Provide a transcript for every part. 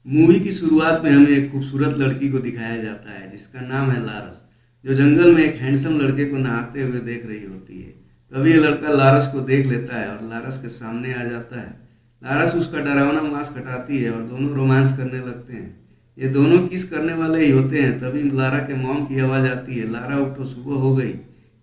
Movie की शुरुआत में हमें एक खूबसूरत लड़की को दिखाया जाता है जिसका नाम है लारस, जो जंगल में एक हैंडसम लड़के को नहाते हुए देख रही होती है। तभी ये लड़का लारस को देख लेता है और लारस के सामने आ जाता है। लारस उसका डरावना मास्क हटाती है और दोनों रोमांस करने लगते हैं। ये दोनों किस करने वाले ही होते हैं, तभी लारा के मॉम की आवाज़ आती है, लारा उठो सुबह हो गई।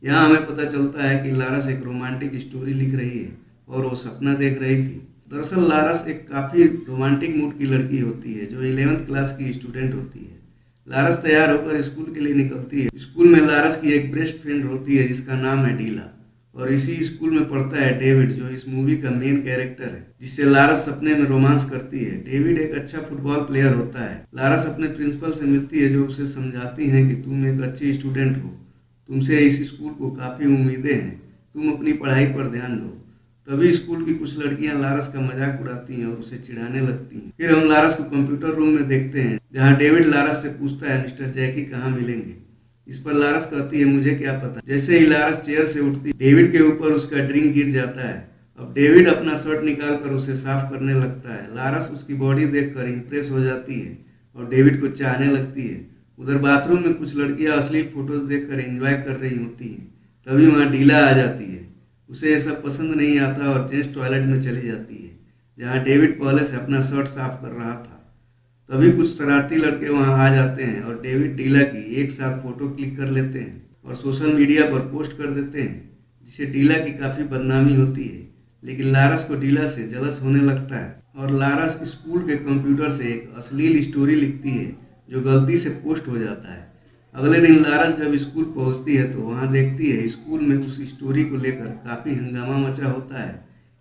यहाँ हमें पता चलता है कि लारस एक रोमांटिक स्टोरी लिख रही है और वो सपना देख रही थी। दरअसल लारस एक काफ़ी रोमांटिक मूड की लड़की होती है जो 11th क्लास की स्टूडेंट होती है। लारस तैयार होकर स्कूल के लिए निकलती है। स्कूल में लारस की एक बेस्ट फ्रेंड होती है जिसका नाम है डीला, और इसी स्कूल में पढ़ता है डेविड, जो इस मूवी का मेन कैरेक्टर है, जिससे लारस सपने में रोमांस करती है। डेविड एक अच्छा फुटबॉल प्लेयर होता है। लारस अपने प्रिंसिपल से मिलती है जो उसे समझाती हैं कि तुम एक अच्छी स्टूडेंट हो, तुमसे इस स्कूल को काफ़ी उम्मीदें हैं, तुम अपनी पढ़ाई पर ध्यान दो। तभी स्कूल की कुछ लड़कियां लारस का मजाक उड़ाती हैं और उसे चिढ़ाने लगती हैं। फिर हम लारस को कंप्यूटर रूम में देखते हैं जहां डेविड लारस से पूछता है, मिस्टर जैकी कहाँ मिलेंगे। इस पर लारस कहती है, मुझे क्या पता। जैसे ही लारस चेयर से उठती, डेविड के ऊपर उसका ड्रिंक गिर जाता है। अब डेविड अपना शर्ट निकाल कर उसे साफ करने लगता है। लारस उसकी बॉडी देखकर इंप्रेस हो जाती है और डेविड को चाहने लगती है। उधर बाथरूम में कुछ लड़कियां अश्लील फोटोज देखकर एंजॉय कर रही होती हैं। तभी वहाँ डीला आ जाती है। उसे ये सब पसंद नहीं आता और जेंट्स टॉयलेट में चली जाती है जहाँ डेविड पहले से अपना शर्ट साफ कर रहा था। तभी कुछ शरारती लड़के वहां आ जाते हैं और डेविड डीला की एक साथ फोटो क्लिक कर लेते हैं और सोशल मीडिया पर पोस्ट कर देते हैं, जिससे डीला की काफ़ी बदनामी होती है। लेकिन लारस को डीला से जलस होने लगता है और लारस स्कूल के कंप्यूटर से एक अश्लील स्टोरी लिखती है जो गलती से पोस्ट हो जाता है। अगले दिन लारस जब स्कूल पहुंचती है तो वहां देखती है स्कूल में उस स्टोरी को लेकर काफ़ी हंगामा मचा होता है।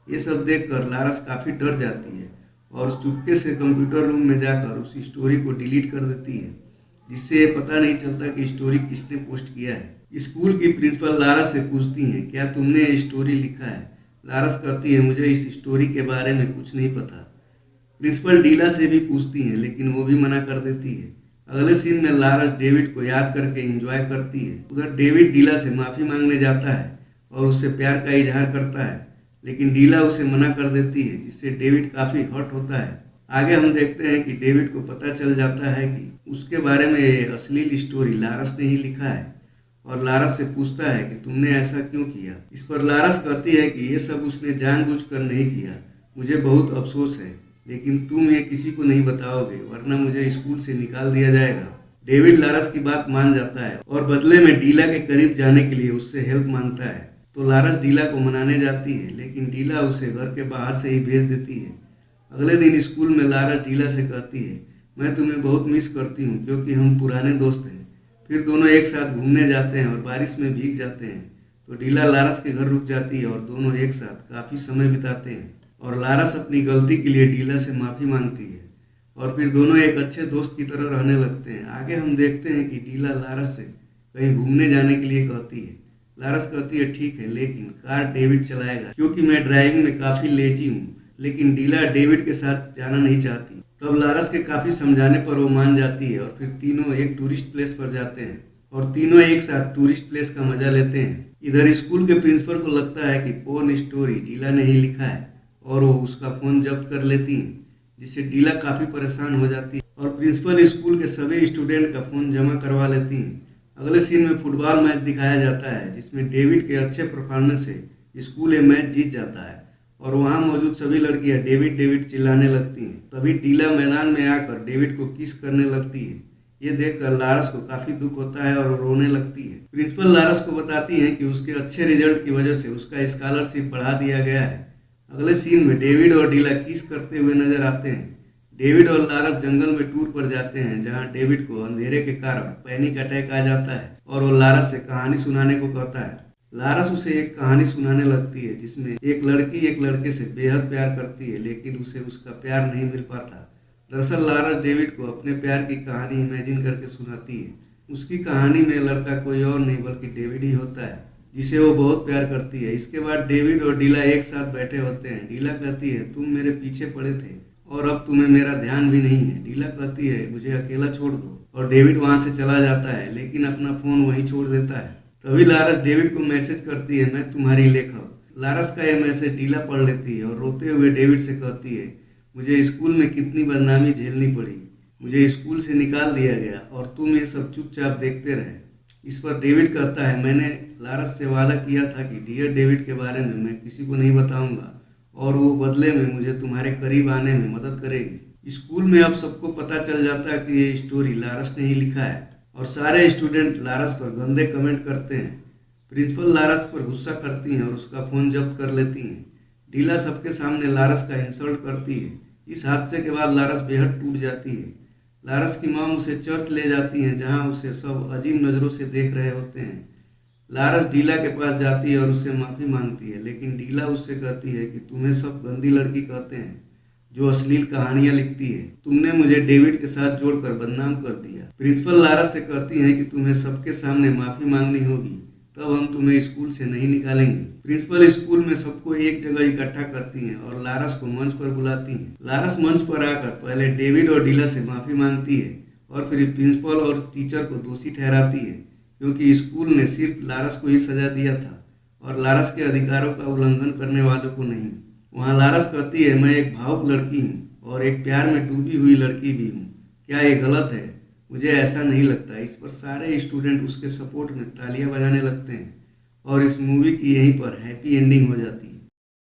ये सब देखकर लारस काफ़ी डर जाती है और चुपके से कंप्यूटर रूम में जाकर उस स्टोरी को डिलीट कर देती है, जिससे ये पता नहीं चलता कि स्टोरी किसने पोस्ट किया है। स्कूल की प्रिंसिपल लारस से पूछती हैं, क्या तुमने ये स्टोरी लिखा है। लारस कहती है, मुझे इस स्टोरी के बारे में कुछ नहीं पता। प्रिंसिपल डीला से भी पूछती हैं लेकिन वो भी मना कर देती है। अगले सीन में लारस डेविड को याद करके एंजॉय करती है। उधर डेविड डीला से माफ़ी मांगने जाता है और उससे प्यार का इजहार करता है, लेकिन डीला उसे मना कर देती है, जिससे डेविड काफ़ी हर्ट होता है। आगे हम देखते हैं कि डेविड को पता चल जाता है कि उसके बारे में ये अश्लील स्टोरी लारस ने ही लिखा है और लारस से पूछता है कि तुमने ऐसा क्यों किया। इस पर लारस कहती है कि ये सब उसने जानबूझकर नहीं किया, मुझे बहुत अफसोस है, लेकिन तुम ये किसी को नहीं बताओगे वरना मुझे स्कूल से निकाल दिया जाएगा। डेविड लारस की बात मान जाता है और बदले में डीला के करीब जाने के लिए उससे हेल्प मांगता है। तो लारस डीला को मनाने जाती है लेकिन डीला उसे घर के बाहर से ही भेज देती है। अगले दिन स्कूल में लारस डीला से कहती है, मैं तुम्हें बहुत मिस करती हूँ क्योंकि हम पुराने दोस्त हैं। फिर दोनों एक साथ घूमने जाते हैं और बारिश में भीग जाते हैं। तो डीला लारस के घर रुक जाती है और दोनों एक साथ काफ़ी समय बिताते हैं और लारस अपनी गलती के लिए डीला से माफ़ी मांगती है और फिर दोनों एक अच्छे दोस्त की तरह रहने लगते हैं। आगे हम देखते हैं कि डीला लारस से कहीं घूमने जाने के लिए कहती है। लारस कहती है, ठीक है, लेकिन कार डेविड चलाएगा क्योंकि मैं ड्राइविंग में काफ़ी लेजी हूँ। लेकिन डीला डेविड के साथ जाना नहीं चाहती। तब लारस के काफ़ी समझाने पर वो मान जाती है और फिर तीनों एक टूरिस्ट प्लेस पर जाते हैं और तीनों एक साथ टूरिस्ट प्लेस का मजा लेते हैं। इधर स्कूल के प्रिंसिपल को लगता है कि पोर्न स्टोरी डीला ने ही लिखा है और वो उसका फ़ोन जब्त कर लेती हैं, जिससे डीला काफ़ी परेशान हो जाती है और प्रिंसिपल स्कूल के सभी स्टूडेंट का फ़ोन जमा करवा लेती हैं। अगले सीन में फुटबॉल मैच दिखाया जाता है जिसमें डेविड के अच्छे परफॉर्मेंस से स्कूल ये मैच जीत जाता है और वहां मौजूद सभी लड़कियां डेविड डेविड चिल्लाने लगती हैं। तभी डीला मैदान में आकर डेविड को किस करने लगती है। ये देखकर लारस को काफ़ी दुख होता है और वो रोने लगती है। प्रिंसिपल लारस को बताती हैं कि उसके अच्छे रिजल्ट की वजह से उसका स्कॉलरशिप बढ़ा दिया गया है। अगले सीन में डेविड और डीला किस करते हुए नजर आते हैं। डेविड और लारस जंगल में टूर पर जाते हैं जहां डेविड को अंधेरे के कारण पैनिक अटैक आ जाता है और वो लारस से कहानी सुनाने को कहता है। लारस उसे एक कहानी सुनाने लगती है जिसमें एक लड़की एक लड़के से बेहद प्यार करती है लेकिन उसे उसका प्यार नहीं मिल पाता। दरअसल लारस डेविड को अपने प्यार की कहानी इमेजिन करके सुनाती है। उसकी कहानी में लड़का कोई और नहीं बल्कि डेविड ही होता है, जिसे वो बहुत प्यार करती है। इसके बाद डेविड और डीला एक साथ बैठे होते हैं। डीला कहती है, तुम मेरे पीछे पड़े थे और अब तुम्हें मेरा ध्यान भी नहीं है। डीला कहती है, मुझे अकेला छोड़ दो, और डेविड वहां से चला जाता है लेकिन अपना फोन वहीं छोड़ देता है। तभी लारस डेविड को मैसेज करती है, मैं तुम्हारी लेखक। लारस का यह मैसेज डीला पढ़ लेती है और रोते हुए डेविड से कहती है, मुझे स्कूल में कितनी बदनामी झेलनी पड़ी, मुझे स्कूल से निकाल दिया गया और तुम ये सब चुपचाप देखते रहे। इस पर डेविड कहता है, मैंने लारस से वादा किया था कि डियर डेविड के बारे में मैं किसी को नहीं बताऊंगा और वो बदले में मुझे तुम्हारे करीब आने में मदद करेगी। स्कूल में अब सबको पता चल जाता है कि ये स्टोरी लारस ने ही लिखा है और सारे स्टूडेंट लारस पर गंदे कमेंट करते हैं। प्रिंसिपल लारस पर गुस्सा करती हैं और उसका फ़ोन जब्त कर लेती हैं। डीला सबके सामने लारस का इंसल्ट करती है। इस हादसे के बाद लारस बेहद टूट जाती है। लारस की मॉम उसे चर्च ले जाती हैं जहां उसे सब अजीब नज़रों से देख रहे होते हैं। लारस डीला के पास जाती है और उससे माफ़ी मांगती है, लेकिन डीला उससे कहती है कि तुम्हें सब गंदी लड़की कहते हैं जो अश्लील कहानियां लिखती है। तुमने मुझे डेविड के साथ जोड़कर बदनाम कर दिया। प्रिंसिपल लारस से कहती हैं कि तुम्हें सबके सामने माफ़ी मांगनी होगी, तब हम तुम्हें स्कूल से नहीं निकालेंगे। प्रिंसिपल स्कूल में सबको एक जगह इकट्ठा करती हैं और लारस को मंच पर बुलाती हैं। लारस मंच पर आकर पहले डेविड और डीला से माफ़ी मांगती है और फिर प्रिंसिपल और टीचर को दोषी ठहराती है, क्योंकि स्कूल ने सिर्फ लारस को ही सजा दिया था और लारस के अधिकारों का उल्लंघन करने वालों को नहीं। वहाँ लारस कहती है, मैं एक भावुक लड़की हूँ और एक प्यार में डूबी हुई लड़की भी हूँ। क्या ये गलत है? मुझे ऐसा नहीं लगता। इस पर सारे स्टूडेंट उसके सपोर्ट में तालियां बजाने लगते हैं और इस मूवी की यहीं पर हैप्पी एंडिंग हो जाती है।